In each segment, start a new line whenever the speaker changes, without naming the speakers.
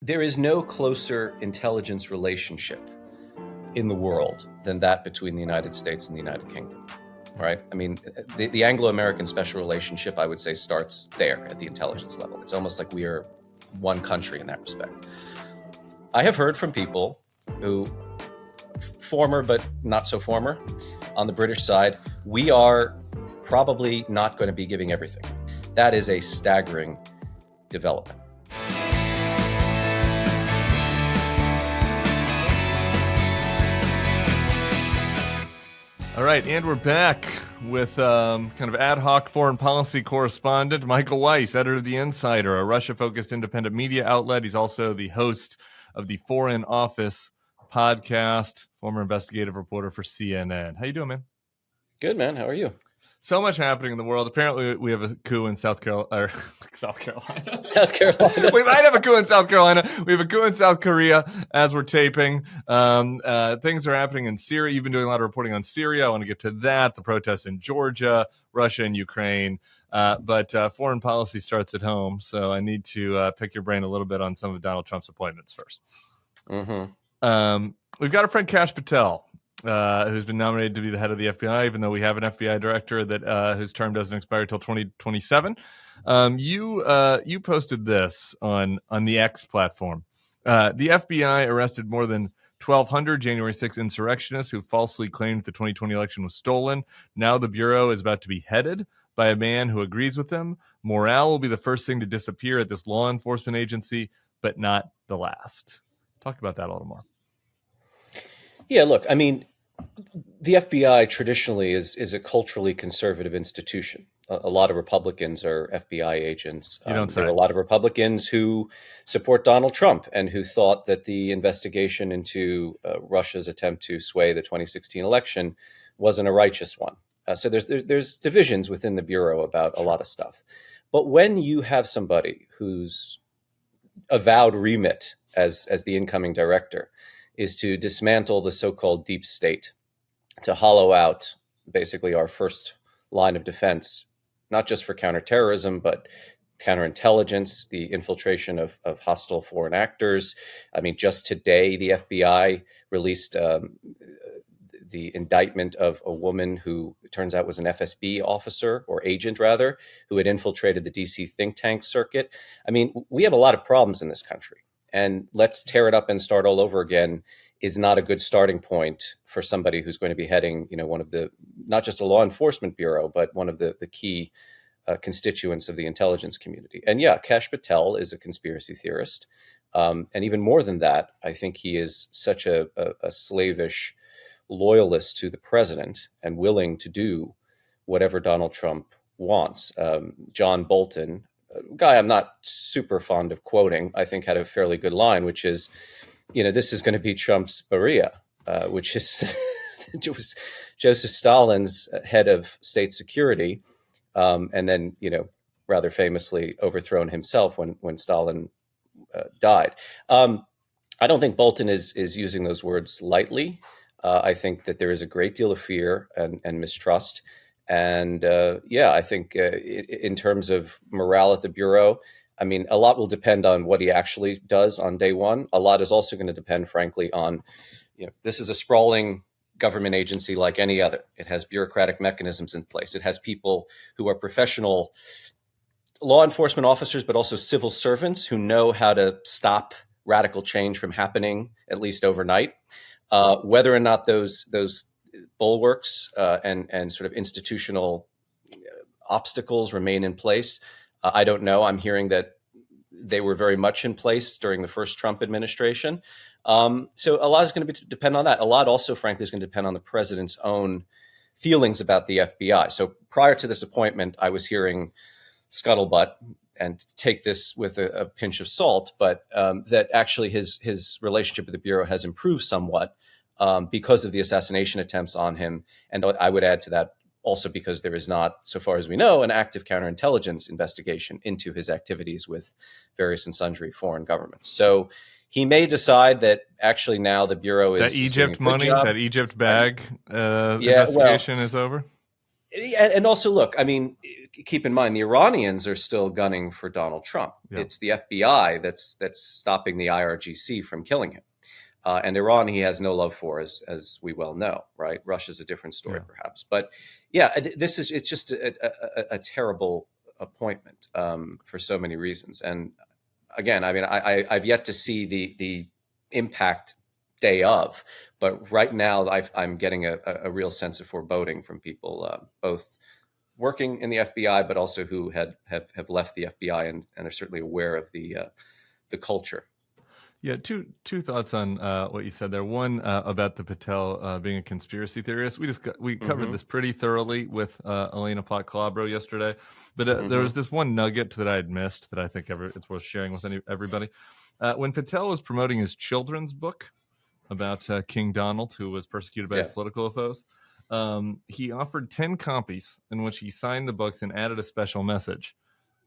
There is no closer intelligence relationship in the world than that between the United States and the United Kingdom, right? I mean, the Anglo-American special relationship, I would say, starts there at the intelligence level. It's almost like we are one country in that respect. I have heard from people who, former but not so former, on the British side, we are probably not going to be giving everything. That is a staggering development.
All right, and we're back with kind of ad hoc foreign policy correspondent Michael Weiss, editor of The Insider, a Russia-focused independent media outlet. He's also the host of the Foreign Office podcast, former investigative reporter for CNN. How you doing, man?
Good, man. How are you?
So much happening in the world. Apparently, we have a coup in South Carolina. South Carolina. We might have a coup in South Carolina. We have a coup in South Korea as we're taping. Things are happening in Syria. You've been doing a lot of reporting on Syria. I want to get to that. The protests in Georgia, Russia, and Ukraine. But foreign policy starts at home. So I need to pick your brain a little bit on some of Donald Trump's appointments first. Mm-hmm. We've got our friend Kash Patel, who's been nominated to be the head of the FBI, even though we have an FBI director that whose term doesn't expire till 2027. You posted this on the X platform. The FBI arrested more than 1,200 January 6 insurrectionists who falsely claimed the 2020 election was stolen. Now the Bureau is about to be headed by a man who agrees with them. Morale will be the first thing to disappear at this law enforcement agency, but not the last. Talk about that a little more.
Yeah, look, I mean, the FBI traditionally is a culturally conservative institution. A lot of Republicans are FBI agents. There are a lot of Republicans who support Donald Trump and who thought that the investigation into Russia's attempt to sway the 2016 election wasn't a righteous one. So there's divisions within the Bureau about a lot of stuff. But when you have somebody whose avowed remit as the incoming director is to dismantle the so-called deep state, to hollow out basically our first line of defense, not just for counterterrorism, but counterintelligence, the infiltration of hostile foreign actors. I mean, just today, the FBI released the indictment of a woman who it turns out was an FSB officer or agent, rather, who had infiltrated the DC think tank circuit. I mean, we have a lot of problems in this country. And let's tear it up and start all over again is not a good starting point for somebody who's going to be heading, one of the, not just a law enforcement bureau, but one of the key constituents of the intelligence community. And yeah, Kash Patel is a conspiracy theorist. And even more than that, I think he is such a slavish loyalist to the president and willing to do whatever Donald Trump wants. John Bolton, a guy I'm not super fond of quoting, I think had a fairly good line, which is, this is going to be Trump's Beria, which is was Joseph Stalin's head of state security, and then, rather famously overthrown himself when Stalin died. I don't think Bolton is using those words lightly. I think that there is a great deal of fear and mistrust. And I think in terms of morale at the Bureau, I mean, a lot will depend on what he actually does on day one. A lot is also going to depend, frankly, on, this is a sprawling government agency like any other. It has bureaucratic mechanisms in place. It has people who are professional law enforcement officers, but also civil servants who know how to stop radical change from happening, at least overnight. Whether or not those bulwarks and sort of institutional obstacles remain in place, I don't know. I'm hearing that they were very much in place during the first Trump administration. So a lot is going to depend on that. A lot also, frankly, is going to depend on the president's own feelings about the FBI. So prior to this appointment, I was hearing scuttlebutt, and take this with a pinch of salt, but that actually his relationship with the Bureau has improved somewhat because of the assassination attempts on him. And I would add to that also because there is not, so far as we know, an active counterintelligence investigation into his activities with various and sundry foreign governments. So he may decide that actually now the Bureau is
that Egypt money,
job.
that Egypt bag investigation is over.
And also, look, I mean, keep in mind the Iranians are still gunning for Donald Trump. Yeah. It's the FBI that's stopping the IRGC from killing him. And Iran, he has no love for, as we well know, right? Russia's a different story, perhaps. But yeah, it's just a terrible appointment for so many reasons. And again, I mean, I've yet to see the impact day of, but right now I'm getting a real sense of foreboding from people, both working in the FBI, but also who have left the FBI and are certainly aware of the culture.
Yeah, two thoughts on what you said there. One about the Patel being a conspiracy theorist. We covered this pretty thoroughly with Elena Pot-Calabro yesterday, but there was this one nugget that I had missed that I think it's worth sharing with everybody. When Patel was promoting his children's book about King Donald, who was persecuted by his political foes, he offered 10 copies in which he signed the books and added a special message.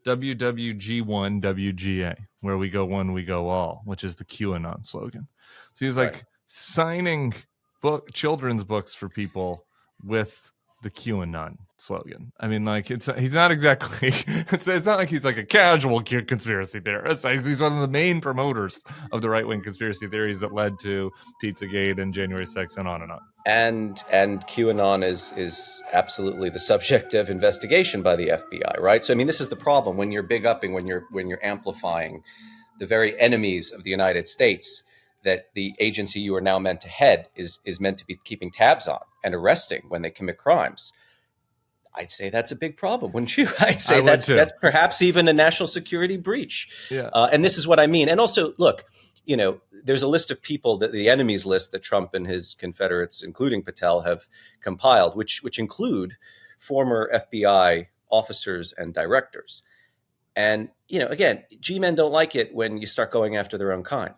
WWG1WGA, where we go one, we go all, which is the QAnon slogan. So he's like signing children's books for people with the QAnon slogan. I mean, like he's not exactly. It's not like he's like a casual conspiracy theorist. He's one of the main promoters of the right-wing conspiracy theories that led to Pizzagate and January 6th and on and on.
And QAnon is absolutely the subject of investigation by the FBI, right? So I mean, this is the problem when you're big upping, when you're amplifying the very enemies of the United States that the agency you are now meant to head is meant to be keeping tabs on and arresting when they commit crimes. I'd say that's a big problem, wouldn't you? I'd say that's perhaps even a national security breach. Yeah. And this is what I mean. And also, look, you know, there's a list of people, that the enemies list that Trump and his confederates, including Patel, have compiled, which include former FBI officers and directors. And, you know, again, G-men don't like it when you start going after their own kind.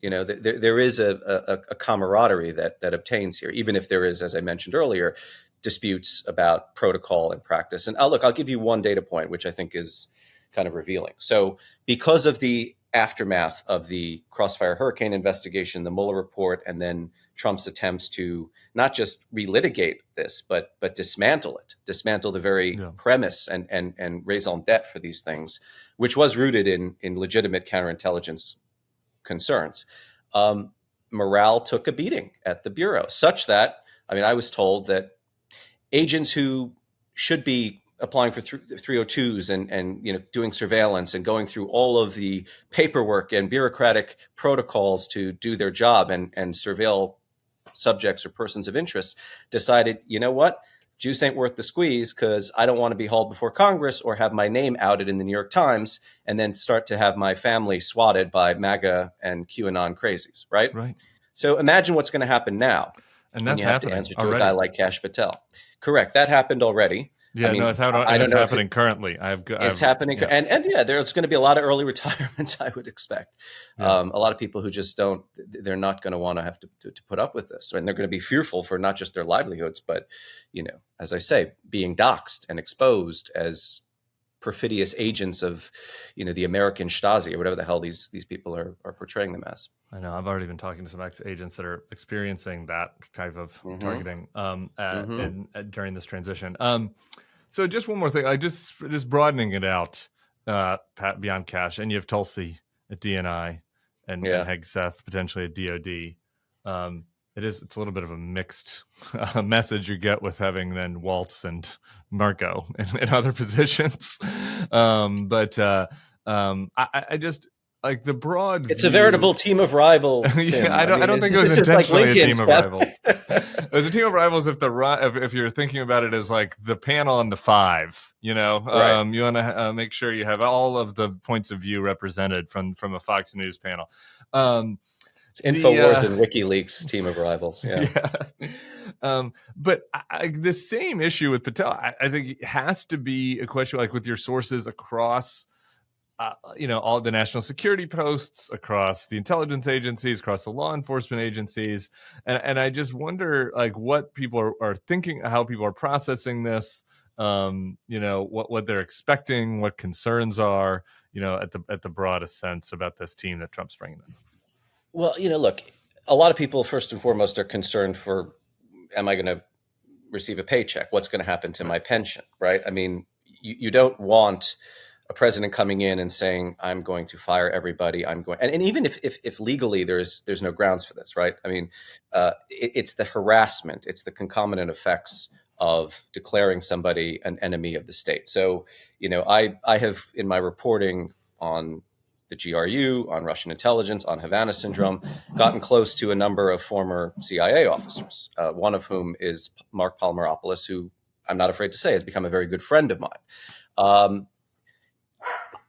You know, there is a camaraderie that obtains here, even if there is, as I mentioned earlier, disputes about protocol and practice. And I'll give you one data point, which I think is kind of revealing. So because of the aftermath of the Crossfire Hurricane investigation, the Mueller report, and then Trump's attempts to not just relitigate this, but dismantle the very premise and raison d'etre for these things, which was rooted in legitimate counterintelligence concerns. Morale took a beating at the Bureau, such that, I mean, I was told that agents who should be applying for 302s and you know, doing surveillance and going through all of the paperwork and bureaucratic protocols to do their job and surveil subjects or persons of interest, decided, you know what, juice ain't worth the squeeze, because I don't want to be hauled before Congress or have my name outed in the New York Times and then start to have my family swatted by MAGA and QAnon crazies, right?
Right.
So imagine what's going to happen now.
And that's
you have to answer to already. A guy like Kash Patel. Correct. That happened already.
Yeah, I mean, no, it's happening currently.
It's happening. Yeah. And yeah, there's going to be a lot of early retirements, I would expect. Yeah. A lot of people who just they're not going to want to have to put up with this. And they're going to be fearful for not just their livelihoods, but, you know, as I say, being doxxed and exposed as perfidious agents of, you know, the American Stasi or whatever the hell these people are portraying them as.
I know. I've already been talking to some ex-agents that are experiencing that type of targeting during this transition. So just one more thing. I just broadening it out beyond Kash, and you have Tulsi at DNI and Hegseth potentially at DOD. It's a little bit of a mixed message you get with having then Waltz and Marco in other positions. I just like the broad.
It's a veritable team of rivals.
Yeah, I don't think it was intentionally a team of rivals. It was a team of rivals if you're thinking about it as like the panel and the five. You know, right. You want to make sure you have all of the points of view represented from a Fox News panel.
It's InfoWars and WikiLeaks team of rivals. Yeah.
But the same issue with Patel, I think it has to be a question like with your sources across, all the national security posts, across the intelligence agencies, across the law enforcement agencies. And I just wonder like what people are thinking, how people are processing this, what they're expecting, what concerns are, at the broadest sense about this team that Trump's bringing in.
Well, look, a lot of people, first and foremost, are concerned for, am I going to receive a paycheck? What's going to happen to my pension, right? I mean, you don't want a president coming in and saying, I'm going to fire everybody. And even if legally there's no grounds for this, right? I mean, it's the harassment, it's the concomitant effects of declaring somebody an enemy of the state. So, I have, in my reporting on the GRU, on Russian intelligence, on Havana syndrome, gotten close to a number of former CIA officers, one of whom is Mark Palmeropoulos, who I'm not afraid to say has become a very good friend of mine.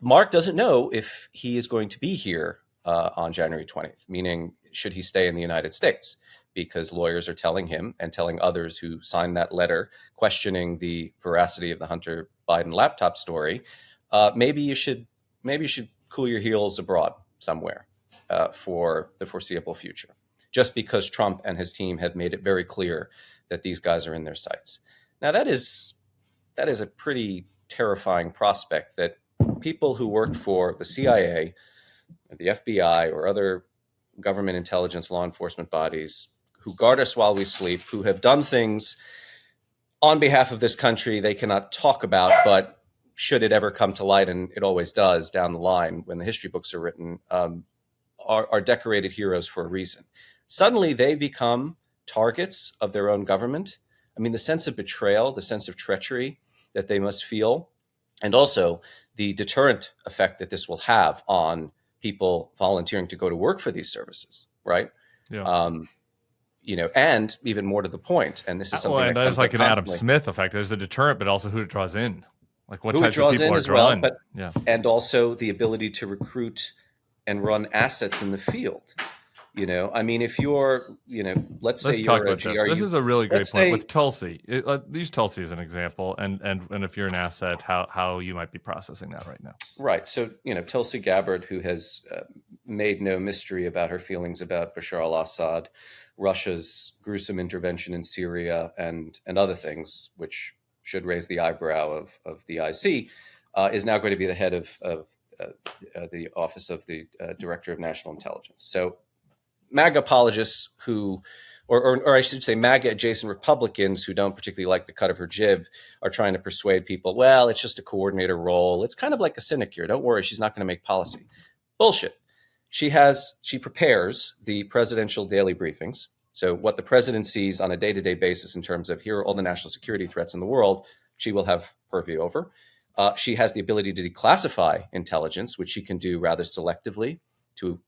Mark doesn't know if he is going to be here on January 20th, meaning should he stay in the United States, because lawyers are telling him and telling others who signed that letter questioning the veracity of the Hunter Biden laptop story, maybe you should cool your heels abroad somewhere for the foreseeable future, just because Trump and his team have made it very clear that these guys are in their sights. Now, that is a pretty terrifying prospect, that people who worked for the CIA, the FBI, or other government intelligence law enforcement bodies who guard us while we sleep, who have done things on behalf of this country they cannot talk about, but should it ever come to light, and it always does down the line when the history books are written, are decorated heroes for a reason. Suddenly they become targets of their own government. I mean, the sense of betrayal, the sense of treachery that they must feel, and also the deterrent effect that this will have on people volunteering to go to work for these services, right?
Yeah.
And even more to the point, and this is something that
there's like an
constantly.
Adam Smith effect. There's a deterrent, but also who it draws in. Like what
who
types
it draws
of people
in
are
as well,
drawn.
and also the ability to recruit and run assets in the field. I mean, if you're, let's say you're a GRU.
This is a really great point with Tulsi. Use Tulsi as an example, and if you're an asset, how you might be processing that right now.
Right. So, Tulsi Gabbard, who has made no mystery about her feelings about Bashar al-Assad, Russia's gruesome intervention in Syria, and other things, which should raise the eyebrow of the IC, is now going to be the head of the Office of the Director of National Intelligence. So MAGA apologists or I should say MAGA adjacent Republicans who don't particularly like the cut of her jib are trying to persuade people, well, it's just a coordinator role. It's kind of like a sinecure. Don't worry, she's not going to make policy. Bullshit. She prepares the presidential daily briefings. So what the president sees on a day-to-day basis in terms of here are all the national security threats in the world, she will have purview over. She has the ability to declassify intelligence, which she can do rather selectively to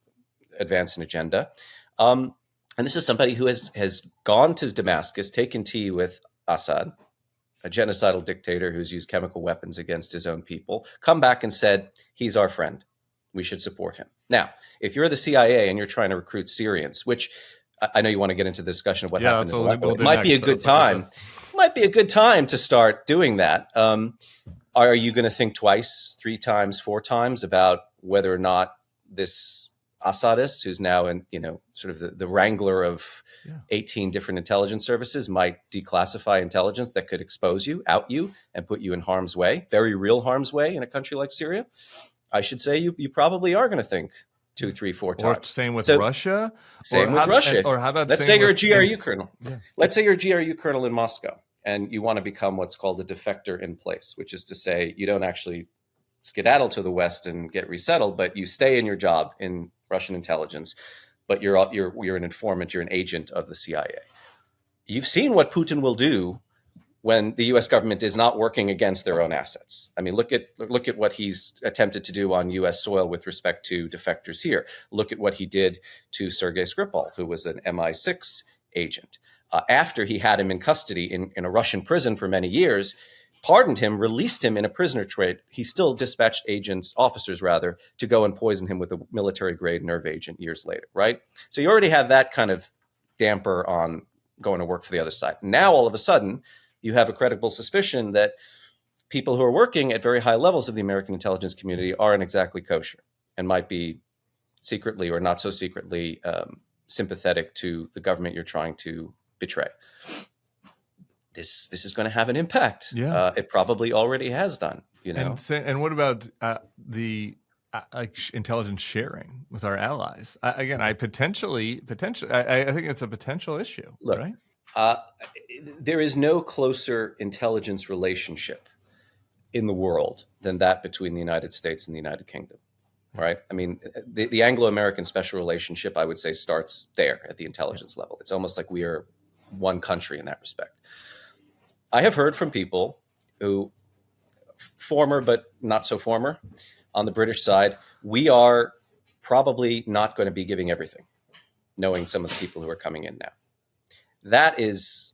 advance an agenda. And this is somebody who has gone to Damascus, taken tea with Assad, a genocidal dictator who's used chemical weapons against his own people, come back and said, he's our friend. We should support him. Now, if you're the CIA and you're trying to recruit Syrians, which I know you want to get into the discussion of what happened in Aleppo, it might be a good time. Might be a good time to start doing that. Are you going to think twice, 3 times, 4 times about whether or not this Assadist, who's now in, sort of the wrangler of 18 different intelligence services, might declassify intelligence that could expose you, out you, and put you in harm's way, very real harm's way in a country like Syria? I should say you probably are going to think 2, 3, 4 times.
Or same with Russia.
Same with Russia.
Or how about
let's say you're a GRU colonel. Yeah. Let's say you're a GRU colonel in Moscow, and you want to become what's called a defector in place, which is to say you don't actually skedaddle to the West and get resettled, but you stay in your job in Russian intelligence, but you're an informant, you're an agent of the CIA. You've seen what Putin will do when the U.S. government is not working against their own assets. I mean, look at what he's attempted to do on U.S. soil with respect to defectors here. Look at what he did to Sergei Skripal, who was an MI6 agent. After he had him in custody in a Russian prison for many years, pardoned him, released him in a prisoner trade, he still dispatched officers, to go and poison him with a military-grade nerve agent years later, right? So you already have that kind of damper on going to work for the other side. Now, all of a sudden, you have a credible suspicion that people who are working at very high levels of the American intelligence community aren't exactly kosher and might be secretly or not so secretly sympathetic to the government you're trying to betray. This is going to have an impact.
Yeah.
It probably already has done.
And what about the intelligence sharing with our allies? I think it's a potential issue.
Look,
right?
Uh, there is no closer intelligence relationship in the world than that between the United States and the United Kingdom, right? I mean, the Anglo-American special relationship, I would say, starts there at the intelligence level. It's almost like we are one country in that respect. I have heard from people who, former but not so former, on the British side, we are probably not going to be giving everything, knowing some of the people who are coming in now. That is,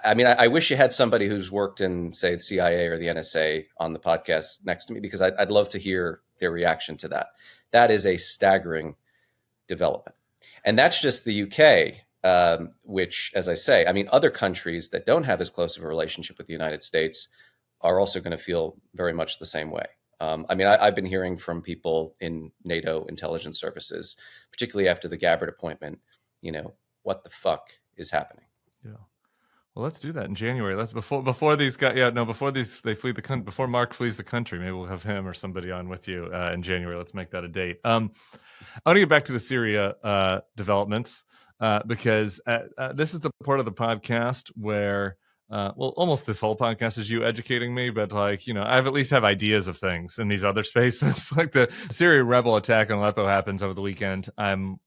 I mean, I wish you had somebody who's worked in, say, the CIA or the NSA on the podcast next to me, because I'd love to hear their reaction to that. That is a staggering development. And that's just the UK, which, as I say, I mean, other countries that don't have as close of a relationship with the United States are also going to feel very much the same way. I mean, I've been hearing from people in NATO intelligence services, particularly after the Gabbard appointment, what the fuck is happening?
Yeah. Well, let's do that in January. Let's before these guys. Yeah, no, before they flee the country. Before Mark flees the country, maybe we'll have him or somebody on with you in January. Let's make that a date. I want to get back to the Syria developments because this is the part of the podcast where. Well, almost this whole podcast is you educating me, but I at least have ideas of things in these other spaces. Like the Syria rebel attack on Aleppo happens over the weekend. I'm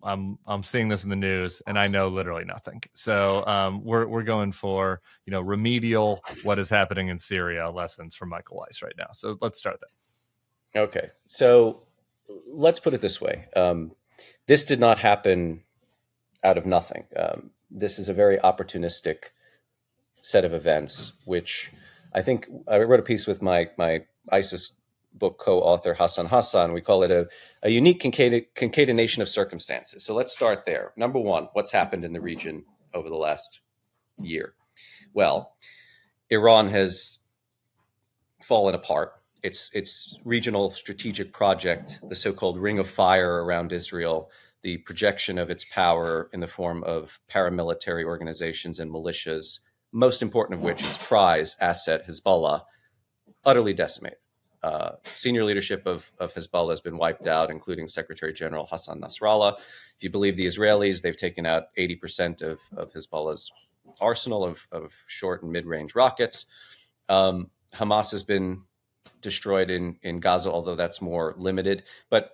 seeing this in the news, and I know literally nothing. So we're going for remedial what is happening in Syria lessons from Michael Weiss right now. So let's start there.
Okay, so let's put it this way: this did not happen out of nothing. This is a very opportunistic set of events, which I think I wrote a piece with my ISIS book co-author Hassan. We call it a unique concatenation of circumstances. So let's start there. Number one, what's happened in the region over the last year? Well, Iran has fallen apart. Its regional strategic project, the so-called Ring of Fire around Israel, the projection of its power in the form of paramilitary organizations and militias, most important of which its prize asset, Hezbollah, utterly decimated. Senior leadership of Hezbollah has been wiped out, including Secretary General Hassan Nasrallah. If you believe the Israelis, they've taken out 80% of Hezbollah's arsenal of short and mid-range rockets. Hamas has been destroyed in Gaza, although that's more limited. But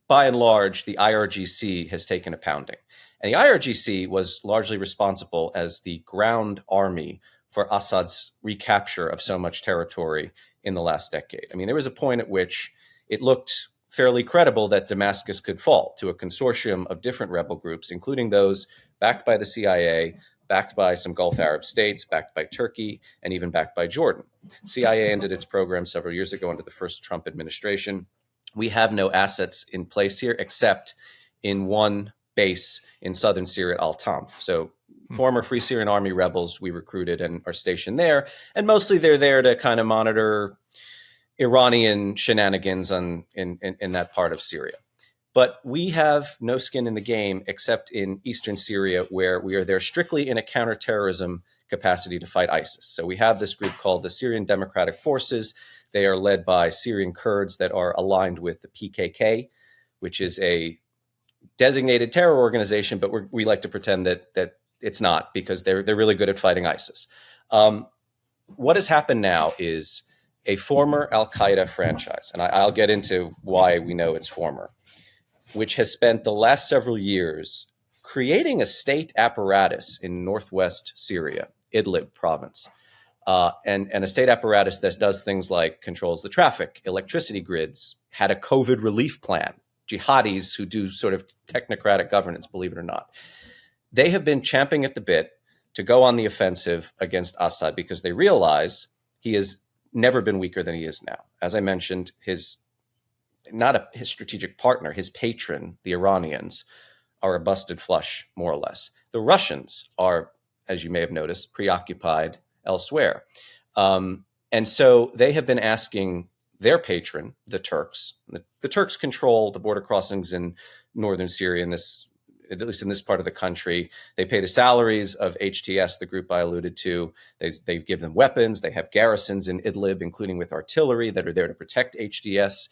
by and large, the IRGC has taken a pounding. And the IRGC was largely responsible as the ground army for Assad's recapture of so much territory in the last decade. I mean, there was a point at which it looked fairly credible that Damascus could fall to a consortium of different rebel groups, including those backed by the CIA, backed by some Gulf Arab states, backed by Turkey, and even backed by Jordan. CIA ended its program several years ago under the first Trump administration. We have no assets in place here except in one base in southern Syria, Al-Tanf. So former Free Syrian Army rebels we recruited and are stationed there. And mostly they're there to kind of monitor Iranian shenanigans in that part of Syria. But we have no skin in the game except in eastern Syria, where we are there strictly in a counterterrorism capacity to fight ISIS. So we have this group called the Syrian Democratic Forces. They are led by Syrian Kurds that are aligned with the PKK, which is a designated terror organization, but we like to pretend that it's not, because they're really good at fighting ISIS. What has happened now is a former Al-Qaeda franchise, and I'll get into why we know it's former, which has spent the last several years creating a state apparatus in northwest Syria, Idlib province, and a state apparatus that does things like controls the traffic, electricity grids, had a COVID relief plan, jihadis who do sort of technocratic governance, believe it or not. They have been champing at the bit to go on the offensive against Assad because they realize he has never been weaker than he is now. As I mentioned, his strategic partner, his patron, the Iranians, are a busted flush, more or less. The Russians are, as you may have noticed, preoccupied elsewhere. And so they have been asking their patron, the Turks. The Turks control the border crossings in northern Syria, at least in this part of the country. They pay the salaries of HTS, the group I alluded to. They give them weapons. They have garrisons in Idlib, including with artillery, that are there to protect HTS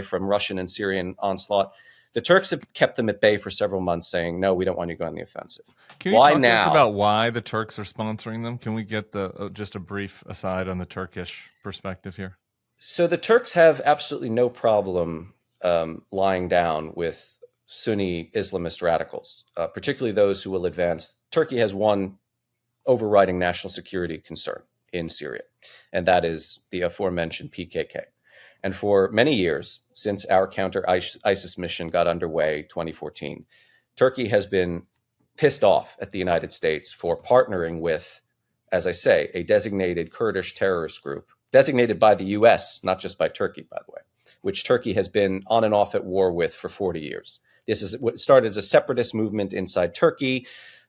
from Russian and Syrian onslaught. The Turks have kept them at bay for several months, saying, no, we don't want you to go on the offensive.
Can you talk to us about why the Turks are sponsoring them? Can we get just a brief aside on the Turkish perspective here?
So the Turks have absolutely no problem lying down with Sunni Islamist radicals, particularly those who will advance. Turkey has one overriding national security concern in Syria, and that is the aforementioned PKK. And for many years, since our counter-ISIS mission got underway 2014, Turkey has been pissed off at the United States for partnering with, as I say, a designated Kurdish terrorist group, designated by the US, not just by Turkey, by the way, which Turkey has been on and off at war with for 40 years. This is what started as a separatist movement inside Turkey.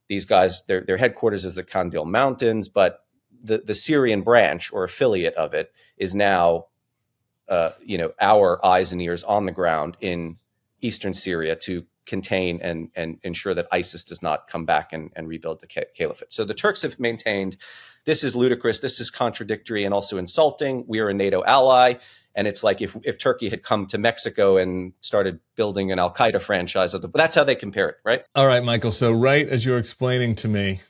These guys, their headquarters is the Kandil Mountains, but the Syrian branch or affiliate of it is now our eyes and ears on the ground in eastern Syria to contain and ensure that ISIS does not come back and rebuild the caliphate. So the Turks have maintained this is ludicrous, this is contradictory and also insulting. We are a NATO ally. And it's like if Turkey had come to Mexico and started building an Al-Qaeda franchise, that's how they compare it, right?
All right, Michael. So right as you're explaining to me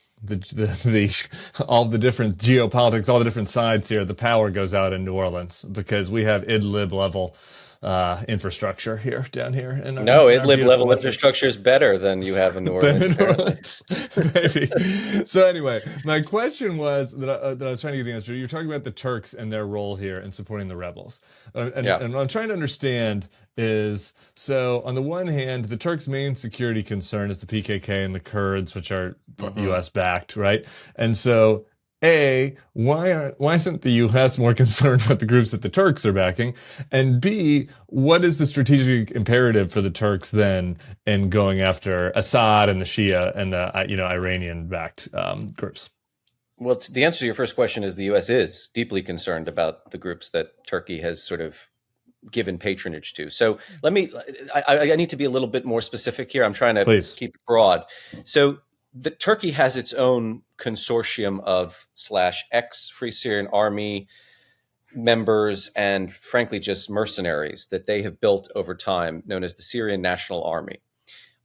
all the different geopolitics, all the different sides here, the power goes out in New Orleans because we have Idlib level infrastructure down here.
Idlib level infrastructure is better than you have in New Orleans.
Maybe. So anyway, my question was that I was trying to get the answer. You're talking about the Turks and their role here in supporting the rebels. And what I'm trying to understand is, so on the one hand, the Turks' main security concern is the PKK and the Kurds, which are U.S. backed, right? And so why isn't the U.S. more concerned with the groups that the Turks are backing? And B, what is the strategic imperative for the Turks then in going after Assad and the Shia and the Iranian-backed groups?
Well, the answer to your first question is the U.S. is deeply concerned about the groups that Turkey has sort of given patronage to. So I need to be a little bit more specific here. I'm trying to keep it broad. So the Turkey has its own consortium of /ex-Free Syrian Army members and frankly just mercenaries that they have built over time, known as the Syrian National Army.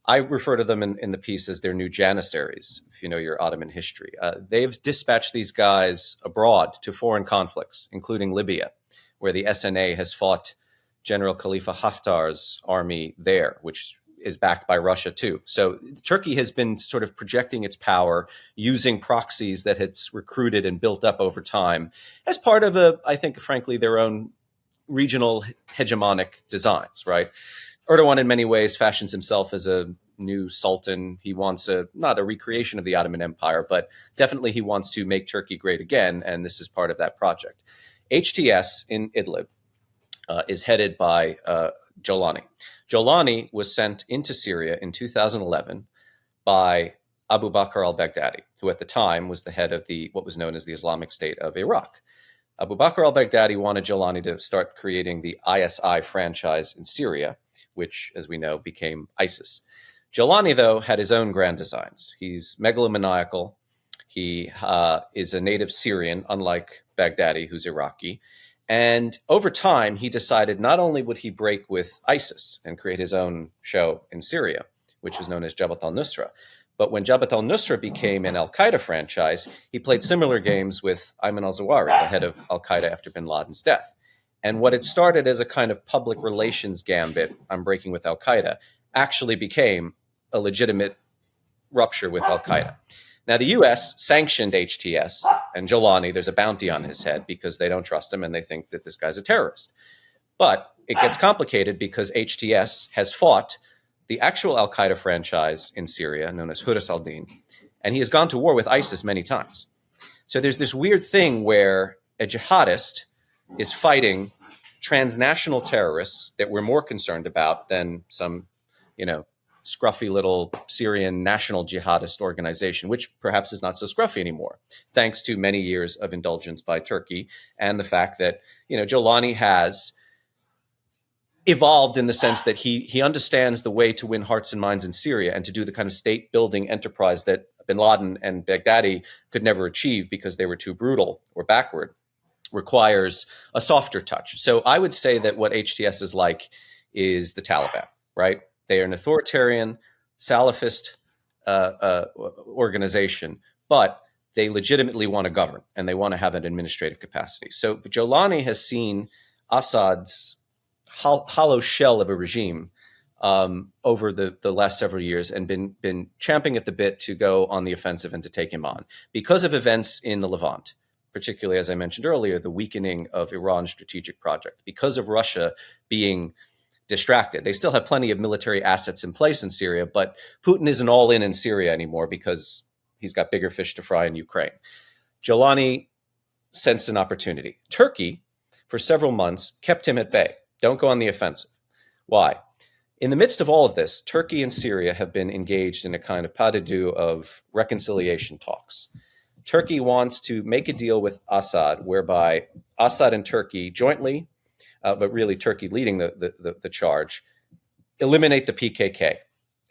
I refer to them in the piece as their new janissaries, if you know your Ottoman history. They've dispatched these guys abroad to foreign conflicts, including Libya, where the SNA has fought General Khalifa Haftar's army there, which is backed by Russia too. So Turkey has been sort of projecting its power using proxies that it's recruited and built up over time as part of I think, frankly, their own regional hegemonic designs, right? Erdogan in many ways fashions himself as a new sultan. He wants not a recreation of the Ottoman Empire, but definitely he wants to make Turkey great again. And this is part of that project. HTS in Idlib is headed by Jolani. Jolani was sent into Syria in 2011 by Abu Bakr al-Baghdadi, who at the time was the head of what was known as the Islamic State of Iraq. Abu Bakr al-Baghdadi wanted Jolani to start creating the ISI franchise in Syria, which, as we know, became ISIS. Jolani, though, had his own grand designs. He's megalomaniacal. He is a native Syrian, unlike Baghdadi, who's Iraqi. And over time, he decided not only would he break with ISIS and create his own show in Syria, which was known as Jabhat al-Nusra, but when Jabhat al-Nusra became an al-Qaeda franchise, he played similar games with Ayman al-Zawahiri, the head of al-Qaeda after bin Laden's death. And what had started as a kind of public relations gambit, I'm breaking with al-Qaeda, actually became a legitimate rupture with al-Qaeda. Now, the U.S. sanctioned HTS and Jolani. There's a bounty on his head because they don't trust him and they think that this guy's a terrorist. But it gets complicated because HTS has fought the actual al-Qaeda franchise in Syria, known as Hurras al-Din, and he has gone to war with ISIS many times. So there's this weird thing where a jihadist is fighting transnational terrorists that we're more concerned about than some, scruffy little Syrian national jihadist organization, which perhaps is not so scruffy anymore, thanks to many years of indulgence by Turkey and the fact that, Jolani has evolved in the sense that he understands the way to win hearts and minds in Syria and to do the kind of state-building enterprise that bin Laden and Baghdadi could never achieve because they were too brutal or backward, requires a softer touch. So I would say that what HTS is like is the Taliban, right? They are an authoritarian, Salafist organization, but they legitimately want to govern and they want to have an administrative capacity. So Jolani has seen Assad's hollow shell of a regime over the last several years and been champing at the bit to go on the offensive and to take him on because of events in the Levant, particularly, as I mentioned earlier, the weakening of Iran's strategic project, because of Russia being distracted. They still have plenty of military assets in place in Syria, but Putin isn't all in Syria anymore because he's got bigger fish to fry in Ukraine. Jolani sensed an opportunity. Turkey, for several months, kept him at bay. Don't go on the offensive. Why? In the midst of all of this, Turkey and Syria have been engaged in a kind of pas de deux of reconciliation talks. Turkey wants to make a deal with Assad, whereby Assad and Turkey jointly, but really Turkey leading the charge, eliminate the PKK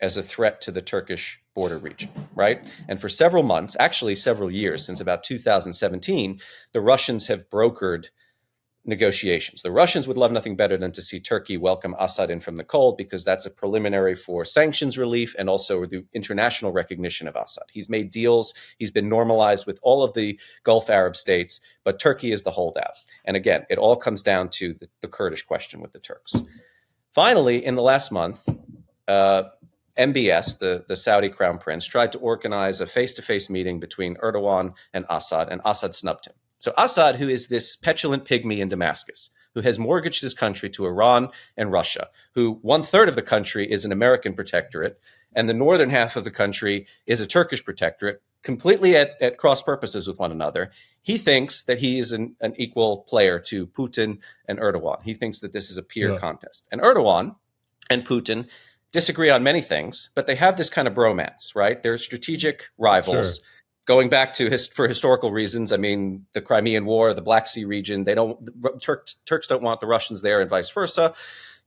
as a threat to the Turkish border region, right? And for several months, actually several years, since about 2017, the Russians have brokered negotiations. The Russians would love nothing better than to see Turkey welcome Assad in from the cold, because that's a preliminary for sanctions relief and also the international recognition of Assad. He's made deals. He's been normalized with all of the Gulf Arab states, but Turkey is the holdout. And again, it all comes down to the Kurdish question with the Turks. Finally, in the last month, MBS, the Saudi crown prince, tried to organize a face-to-face meeting between Erdogan and Assad snubbed him. So Assad, who is this petulant pygmy in Damascus, who has mortgaged his country to Iran and Russia, who 1/3 of the country is an American protectorate, and the northern half of the country is a Turkish protectorate, completely at cross purposes with one another. He thinks that he is an equal player to Putin and Erdogan. He thinks that this is a peer contest. And Erdogan and Putin disagree on many things, but they have this kind of bromance, right? They're strategic rivals. Sure. Going back to for historical reasons, I mean, the Crimean War, the Black Sea region, Turks don't want the Russians there and vice versa.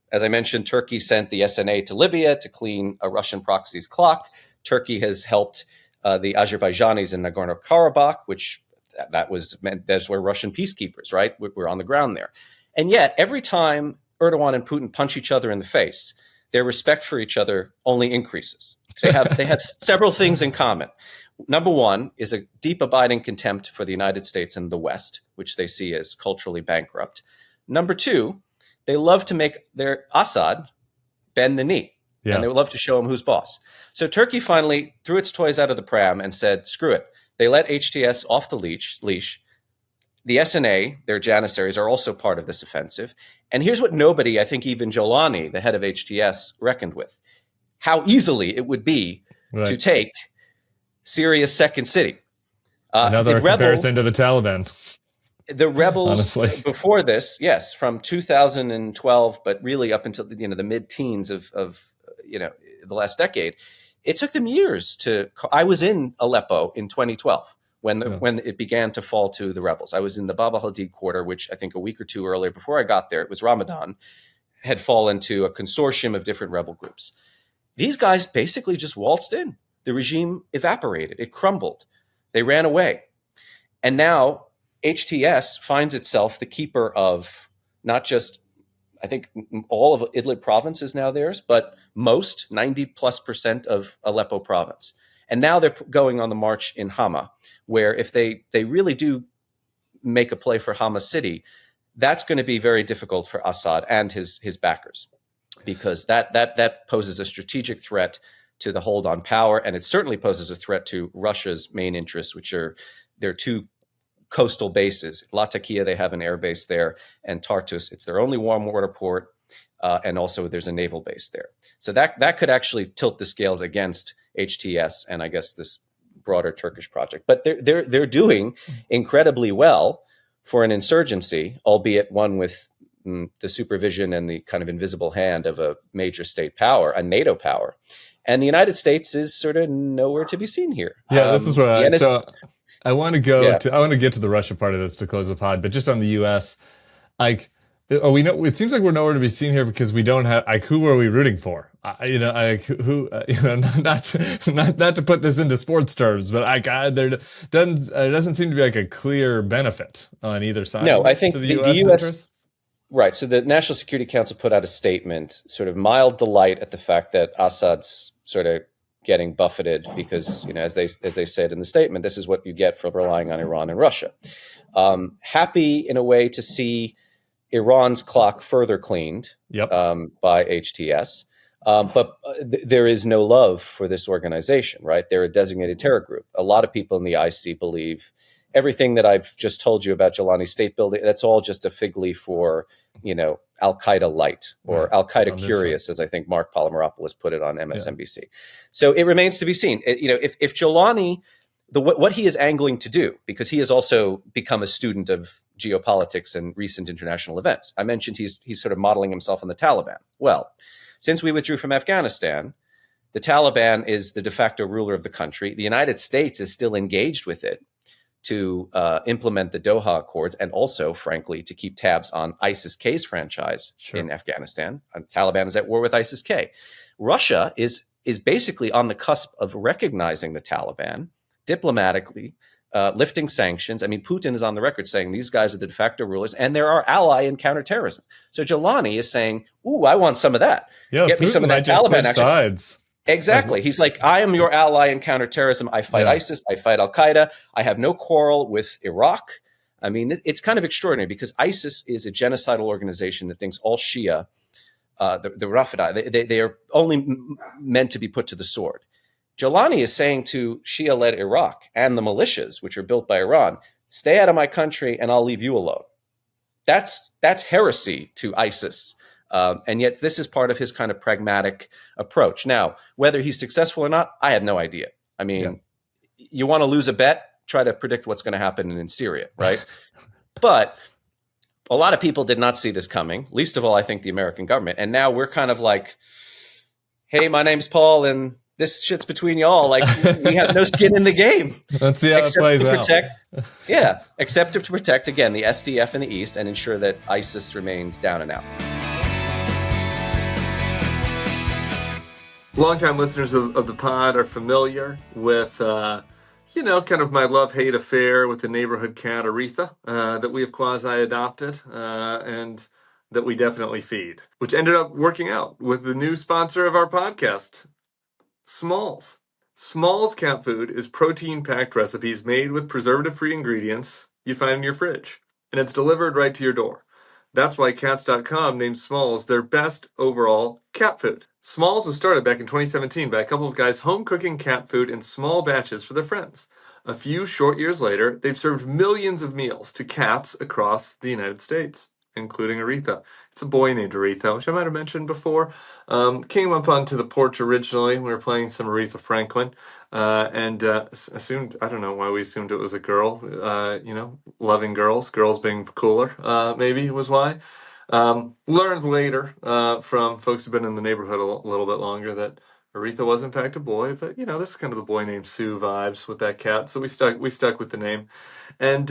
As I mentioned, Turkey sent the SNA to Libya to clean a Russian proxy's clock. Turkey has helped the Azerbaijanis in Nagorno-Karabakh, which that's where Russian peacekeepers, right? We're on the ground there. And yet, every time Erdogan and Putin punch each other in the face, their respect for each other only increases. They have several things in common. Number one is a deep abiding contempt for the United States and the West, which they see as culturally bankrupt. Number two, they love to make their Assad bend the knee. Yeah. And they love to show him who's boss. So Turkey finally threw its toys out of the pram and said, screw it. They let HTS off the leash. The SNA, their janissaries, are also part of this offensive. And here's what nobody, I think even Jolani, the head of HTS, reckoned with. How easily it would be to take Syria's second city.
Another comparison to the Taliban.
The rebels, honestly, before this, yes, from 2012, but really up until the mid-teens of the last decade, it took them years to. I was in Aleppo in 2012 when it began to fall to the rebels. I was in the Bab al-Hadid quarter, which I think a week or two earlier, before I got there, it was Ramadan, had fallen to a consortium of different rebel groups. These guys basically just waltzed in. The regime evaporated. It crumbled. They ran away. And now HTS finds itself the keeper of not just, I think all of Idlib province is now theirs, but most, 90+% of Aleppo province. And now they're going on the march in Hama, where if they really do make a play for Hama city, that's going to be very difficult for Assad and his backers, because that poses a strategic threat to the hold on power, and it certainly poses a threat to Russia's main interests, which are their two coastal bases. Latakia, they have an air base there, and Tartus, it's their only warm water port, and also there's a naval base there. So that could actually tilt the scales against HTS and I guess this broader Turkish project. But they're doing incredibly well for an insurgency, albeit one with the supervision and the kind of invisible hand of a major state power, a NATO power. And the United States is sort of nowhere to be seen here.
Yeah, this is where I want to go to. I want to get to the Russia part of this to close the pod, but just on the U.S., it seems like we're nowhere to be seen here because we don't have. Who are we rooting for? Not to put this into sports terms, but there doesn't seem to be like a clear benefit on either side.
No, I think
to the
U.S.
interest.
Right. So the National Security Council put out a statement, sort of mild delight at the fact that Assad's sort of getting buffeted because, as they said in the statement, this is what you get for relying on Iran and Russia. Happy in a way to see Iran's clock further cleaned by HTS. But there is no love for this organization, right? They're a designated terror group. A lot of people in the IC believe everything that I've just told you about Jelani's state building, that's all just a fig leaf for, Al-Qaeda light or Al-Qaeda curious, as I think Mark Polymeropoulos put it on MSNBC. Yeah. So it remains to be seen. If Jelani, what he is angling to do, because he has also become a student of geopolitics and recent international events. I mentioned he's sort of modeling himself on the Taliban. Well, since we withdrew from Afghanistan, the Taliban is the de facto ruler of the country. The United States is still engaged with it to implement the Doha Accords and also, frankly, to keep tabs on ISIS-K's franchise in Afghanistan. Taliban is at war with ISIS-K. Russia is basically on the cusp of recognizing the Taliban diplomatically, lifting sanctions. I mean, Putin is on the record saying these guys are the de facto rulers and they're our ally in counterterrorism. So Jelani is saying, ooh, I want some of that.
Yeah,
get
Putin
me some of that Taliban action.
Sides.
Exactly. He's like, I am your ally in counterterrorism. I fight ISIS. I fight Al-Qaeda. I have no quarrel with Iraq. I mean, it's kind of extraordinary because ISIS is a genocidal organization that thinks all Shia, the Rafida, they are only meant to be put to the sword. Jelani is saying to Shia-led Iraq and the militias, which are built by Iran, stay out of my country and I'll leave you alone. That's heresy to ISIS. And yet this is part of his kind of pragmatic approach. Now, whether he's successful or not, I have no idea. I mean, you want to lose a bet, try to predict what's going to happen in Syria, right? But a lot of people did not see this coming, least of all, I think, the American government. And now we're kind of like, hey, my name's Paul, and this shit's between y'all. Like, we have no skin in the game.
Let's see how it plays out.
Except to protect, again, the SDF in the East and ensure that ISIS remains down and out.
Longtime listeners of the pod are familiar with, kind of my love-hate affair with the neighborhood cat Aretha that we have quasi-adopted and that we definitely feed, which ended up working out with the new sponsor of our podcast, Smalls. Smalls cat food is protein-packed recipes made with preservative-free ingredients you find in your fridge, and it's delivered right to your door. That's why Cats.com named Smalls their best overall cat food. Smalls was started back in 2017 by a couple of guys home cooking cat food in small batches for their friends. A few short years later, they've served millions of meals to cats across the United States, including Aretha. It's a boy named Aretha, which I might have mentioned before. Came up onto the porch originally. We were playing some Aretha Franklin and assumed, I don't know why we assumed it was a girl, loving girls being cooler, maybe was why. Learned later from folks who've been in the neighborhood a little bit longer that Aretha was in fact a boy, but this is kind of the boy named Sue vibes with that cat, so we stuck with the name. And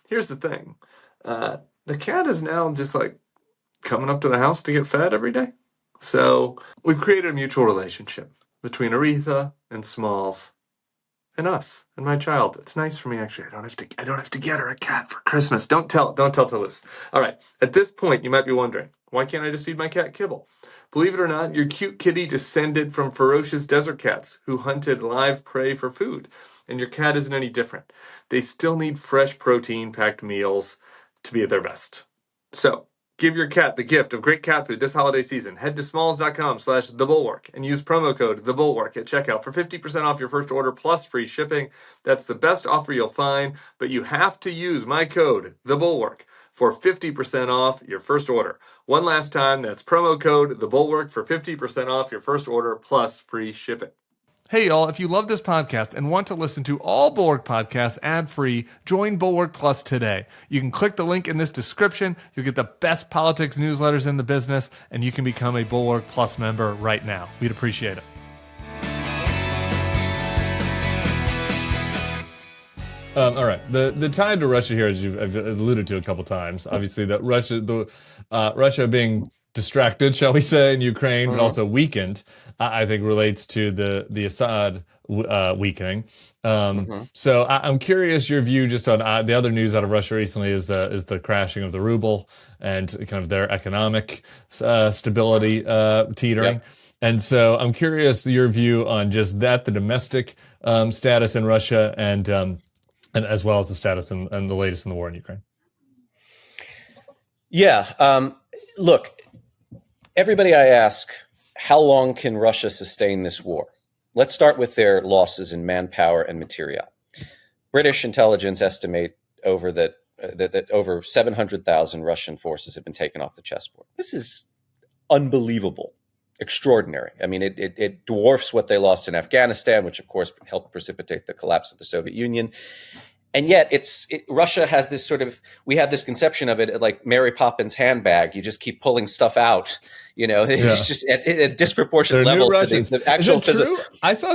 here's the thing. The cat is now just like coming up to the house to get fed every day. So we've created a mutual relationship between Aretha and Smalls and us and my child. It's nice for me, actually. I don't have to get her a cat for Christmas. Don't tell Toulouse. All right. At this point, you might be wondering, why can't I just feed my cat kibble? Believe it or not, your cute kitty descended from ferocious desert cats who hunted live prey for food. And your cat isn't any different. They still need fresh protein-packed meals to be at their best. So, give your cat the gift of great cat food this holiday season. Head to smalls.com/thebulwark and use promo code THEBULWARK at checkout for 50% off your first order plus free shipping. That's the best offer you'll find, but you have to use my code THEBULWARK for 50% off your first order. One last time, that's promo code THEBULWARK for 50% off your first order plus free shipping. Hey, y'all, if you love this podcast and want to listen to all Bulwark podcasts ad-free, join Bulwark Plus today. You can click the link in this description. You'll get the best politics newsletters in the business, and you can become a Bulwark Plus member right now. We'd appreciate it.
All right. The tie to Russia here, as I've alluded to a couple times, obviously that Russia being distracted, shall we say, in Ukraine, but also weakened, I think relates to the Assad weakening. So I'm curious your view just on the other news out of Russia recently is the crashing of the ruble and kind of their economic stability teetering. Yep. And so I'm curious your view on just that, the domestic status in Russia, and as well as the status and the latest in the war in Ukraine.
Yeah. Look, everybody I ask, how long can Russia sustain this war? Let's start with their losses in manpower and material. British intelligence estimate that over 700,000 Russian forces have been taken off the chessboard. This is unbelievable, extraordinary. I mean, it dwarfs what they lost in Afghanistan, which of course helped precipitate the collapse of the Soviet Union. And yet Russia has this we have this conception of it like Mary Poppins handbag. You just keep pulling stuff out, it's just at a disproportionate level.
The actual is it true? I saw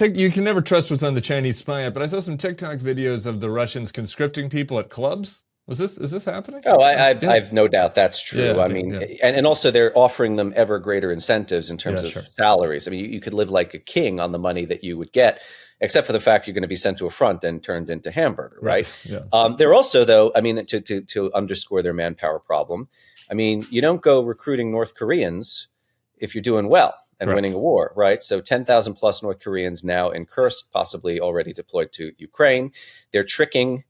you can never trust what's on the Chinese spy app, but I saw some TikTok videos of the Russians conscripting people at clubs. Is this happening?
Oh, I've no doubt that's true. Yeah, and also they're offering them ever greater incentives in terms of salaries. I mean, you could live like a king on the money that you would get, except for the fact you're going to be sent to a front and turned into hamburger, right? Yeah. They're also, though, I mean, to underscore their manpower problem, I mean, you don't go recruiting North Koreans if you're doing well and winning a war, right? So 10,000 plus North Koreans now in Kursk, possibly already deployed to Ukraine. They're tricking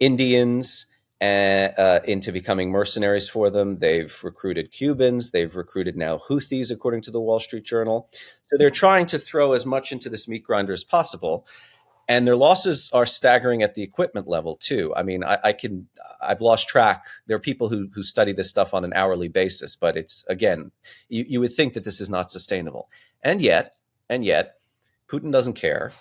Indians into becoming mercenaries for them. They've recruited Cubans. They've recruited now Houthis, according to the Wall Street Journal. So they're trying to throw as much into this meat grinder as possible. And their losses are staggering at the equipment level, too. I mean, I've lost track. There are people who study this stuff on an hourly basis, but it's, again, you would think that this is not sustainable. And yet, Putin doesn't care.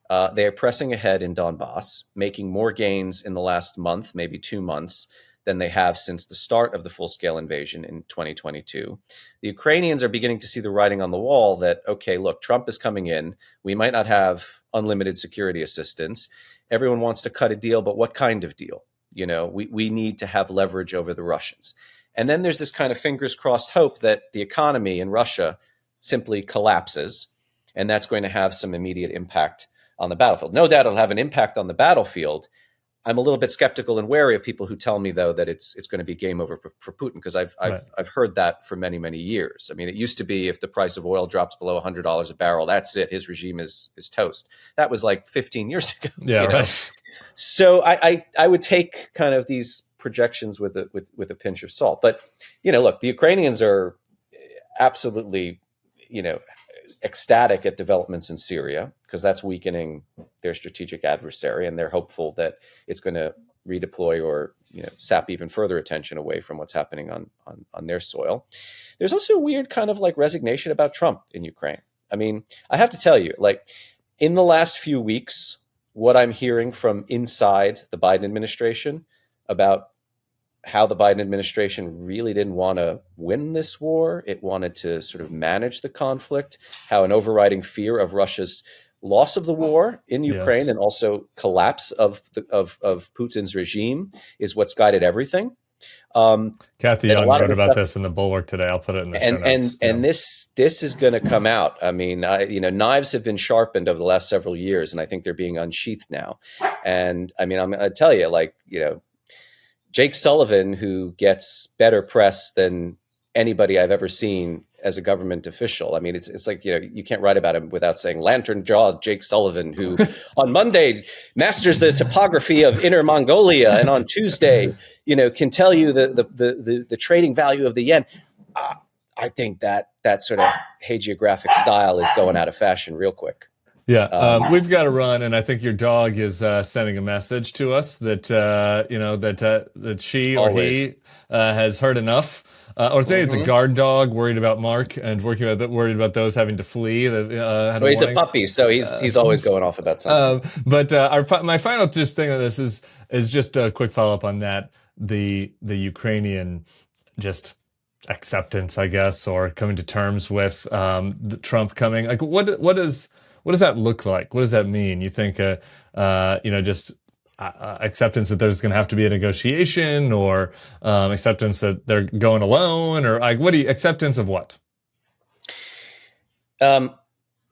They are pressing ahead in Donbass, making more gains in the last month, maybe 2 months, than they have since the start of the full-scale invasion in 2022. The Ukrainians are beginning to see the writing on the wall that, okay, look, Trump is coming in. We might not have unlimited security assistance. Everyone wants to cut a deal, but what kind of deal? We need to have leverage over the Russians. And then there's this kind of fingers crossed hope that the economy in Russia simply collapses, and that's going to have some immediate impact on the battlefield. No doubt it'll have an impact on the battlefield. I'm a little bit skeptical and wary of people who tell me, though, that it's going to be game over for Putin, because I've heard that for many, many years. I mean, it used to be if the price of oil drops below $100 a barrel, that's it. His regime is toast. That was like 15 years ago.
Yeah, right.
So I would take kind of these projections with a pinch of salt. But look, the Ukrainians are absolutely ecstatic at developments in Syria, because that's weakening their strategic adversary, and they're hopeful that it's going to redeploy or sap even further attention away from what's happening on their soil. There's also a weird kind of like resignation about Trump in Ukraine. I mean, I have to tell you, like in the last few weeks, what I'm hearing from inside the Biden administration about how the Biden administration really didn't want to win this war. It wanted to sort of manage the conflict, how an overriding fear of Russia's loss of the war in Ukraine and also collapse of Putin's regime is what's guided everything.
Cathy Young wrote about this in the Bulwark today. I'll put it in the show notes.
And this is going to come out. I mean, knives have been sharpened over the last several years, and I think they're being unsheathed now. And I mean, I'm going to tell you, Jake Sullivan, who gets better press than anybody I've ever seen as a government official. I mean, it's like, you can't write about him without saying lantern jawed Jake Sullivan, who on Monday masters the topography of Inner Mongolia, and on Tuesday, can tell you the trading value of the yen. I think that sort of hagiographic style is going out of fashion real quick.
Yeah, we've got to run, and I think your dog is sending a message to us that that she or he has heard enough. Or say it's a guard dog worried about Mark and worried about those having to flee.
He's a puppy, so he's always going off about something.
But my final thing on this is just a quick follow up on that. The Ukrainian just acceptance, I guess, or coming to terms with the Trump coming. Like, what does that look like? What does that mean? You think, just acceptance that there's going to have to be a negotiation, or acceptance that they're going alone, or like acceptance of what?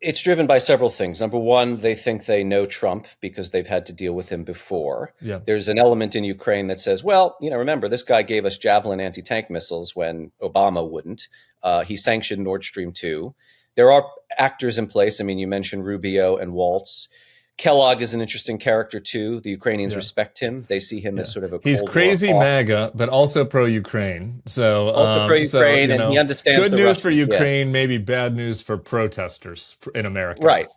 It's driven by several things. Number one, they think they know Trump because they've had to deal with him before.
Yeah.
There's an element in Ukraine that says, well, remember, this guy gave us Javelin anti-tank missiles when Obama wouldn't. He sanctioned Nord Stream 2. There are actors in place. I mean, you mentioned Rubio and Waltz. Kellogg is an interesting character, too. The Ukrainians respect him. They see him as sort of a
He's
Cold
crazy
War
MAGA, but also pro-Ukraine. So,
also pro-Ukraine, and he understands
good
the
news
Russians.
for Ukraine, maybe bad news for protesters in America.
Right.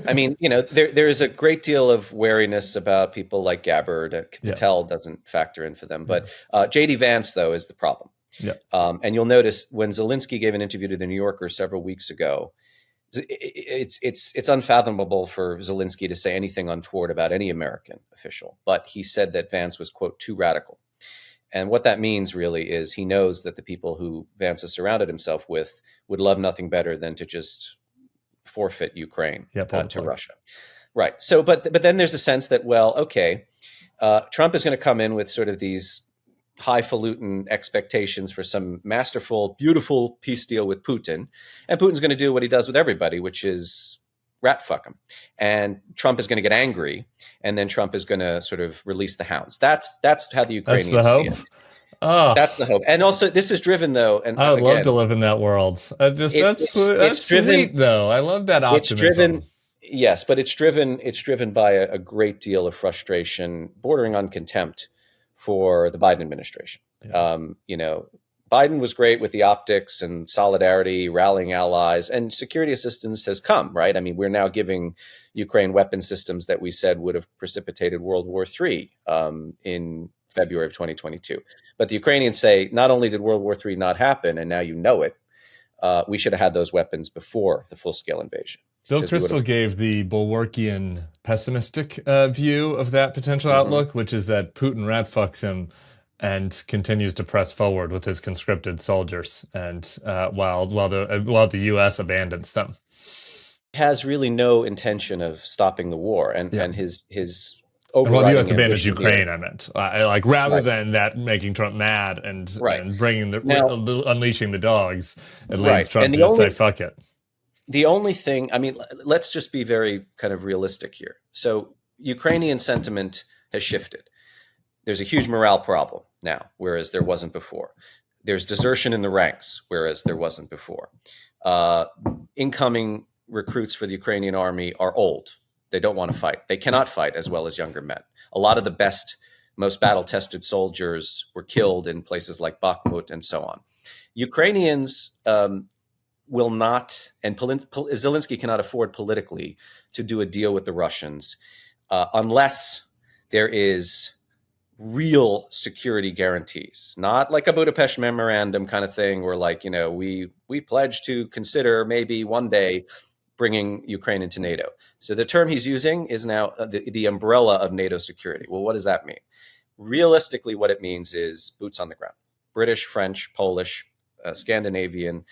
I mean, there is a great deal of wariness about people like Gabbard. Patel doesn't factor in for them. But J.D. Vance, though, is the problem.
Yeah.
And you'll notice when Zelensky gave an interview to The New Yorker several weeks ago, it's unfathomable for Zelensky to say anything untoward about any American official. But he said that Vance was, quote, too radical. And what that means really is he knows that the people who Vance has surrounded himself with would love nothing better than to just forfeit Ukraine to Russia. Right. So, but then there's a sense that, well, okay, Trump is going to come in with sort of these highfalutin expectations for some masterful, beautiful peace deal with Putin. And Putin's going to do what he does with everybody, which is rat fuck him. And Trump is going to get angry. And then Trump is going to sort of release the hounds. That's how the Ukrainians see it.
Oh.
That's the hope. And also this is driven though. And
I would love to live in that world. That's sweet though. I love that optimism.
It's driven. Yes, but it's driven by a great deal of frustration bordering on contempt for the Biden administration. Yeah. Biden was great with the optics and solidarity, rallying allies, and security assistance has come, right? I mean, we're now giving Ukraine weapon systems that we said would have precipitated World War III in February of 2022. But the Ukrainians say, not only did World War III not happen, and now you know it, we should have had those weapons before the full-scale invasion.
Bill Kristol gave the Bulwarkian pessimistic view of that potential outlook, which is that Putin rat fucks him and continues to press forward with his conscripted soldiers, and while the U.S. abandons them.
Has really no intention of stopping the war, and his overriding.
Well, the U.S. abandons Ukraine. I meant rather than that making Trump mad and bringing unleashing the dogs, it leads Trump to say fuck it.
The only thing, I mean, let's just be very kind of realistic here. So Ukrainian sentiment has shifted. There's a huge morale problem now, whereas there wasn't before. There's desertion in the ranks, whereas there wasn't before. Incoming recruits for the Ukrainian army are old. They don't want to fight. They cannot fight as well as younger men. A lot of the best, most battle-tested soldiers were killed in places like Bakhmut and so on. Ukrainians will not, and Zelensky cannot afford politically to do a deal with the Russians unless there is real security guarantees, not like a Budapest memorandum kind of thing where we pledge to consider maybe one day bringing Ukraine into NATO. So the term he's using is now the umbrella of NATO security. Well, what does that mean? Realistically, what it means is boots on the ground. British, French, Polish, Scandinavian,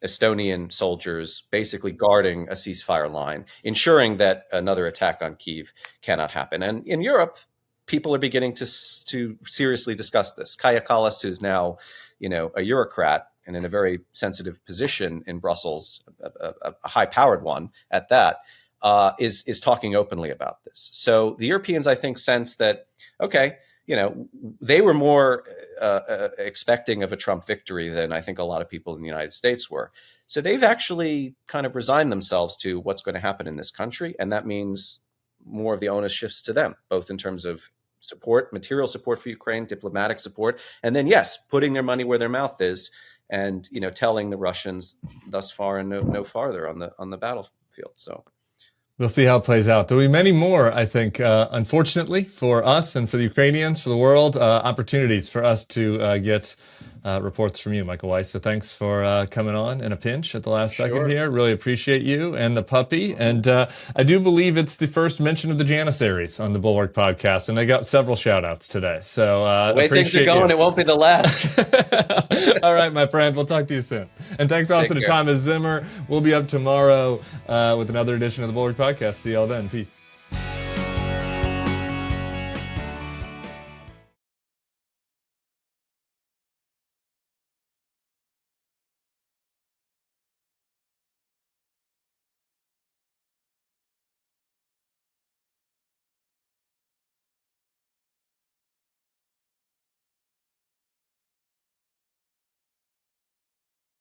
Estonian soldiers basically guarding a ceasefire line, ensuring that another attack on Kyiv cannot happen. And in Europe, people are beginning to seriously discuss this. Kaja Kallas, who's now, a Eurocrat and in a very sensitive position in Brussels, a high-powered one at that, is talking openly about this. So the Europeans, I think, sense that, okay, they were more expecting of a Trump victory than I think a lot of people in the United States were. So they've actually kind of resigned themselves to what's going to happen in this country. And that means more of the onus shifts to them, both in terms of support, material support for Ukraine, diplomatic support, and then, yes, putting their money where their mouth is and, telling the Russians thus far and no farther on the battlefield. So
we'll see how it plays out. There'll be many more, I think, unfortunately, for us and for the Ukrainians, for the world, opportunities for us to get reports from you, Michael Weiss. So thanks for coming on in a pinch at the last second here. Really appreciate you and the puppy. And I do believe it's the first mention of the Janissaries on the Bulwark podcast, and they got several shout-outs today. So
the way things are going, it won't be the last.
All right, my friend. We'll talk to you soon. And thanks also to Thomas Zimmer. We'll be up tomorrow with another edition of the Bulwark podcast. See y'all then. Peace.